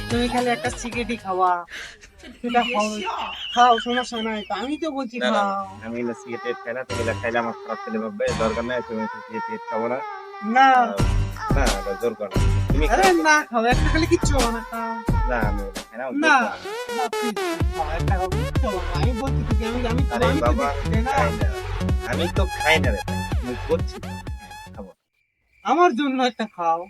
তুমি খালি একটা সিগারেটই খাওয়া, সেটা খাও, সমস্যা নাই তো, আমি তো বলছি খাও। আমি সিগারেট খাই না, তুমি খাইলে আমার খারাপ ছেলে ভাববে, দরকার নাই, তুমি সিগারেট খাবো না। না না জোর করো, তুমি আরে না খাও, একটা খালি কিচ্ছু হবে না, খাও। না আমি খাই না, না না, please, খাও, একটা খাও, কিচ্ছু হবে না। আমি বলছি তোকে, আমি তো আরে আমি তো বাবা দেখছি, তাই না? খাই না, আমি তো খাই না রে, তুমি করছি খাবো। আমার জন্য একটা খাও।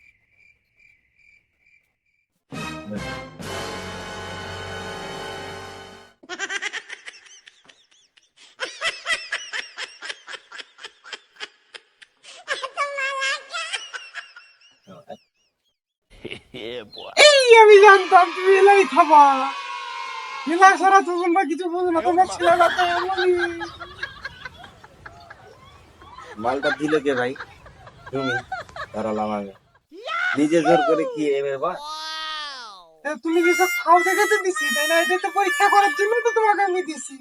এই আমি জানতাম তুমি এলাই খাবা, এলা সারা তো তোমরা কিছু বোঝো না, তোমার ছেলেরা তো এমনই। মালটা দিলে কে ভাই? তুমি ধরালাম আমি নিজে জোর করে কি এবার বা তুমি যেসব খাও দেখে তো দিছি, তাই না? এটা তো পরীক্ষা করার জন্য তো তোমাকে আমি দিছি।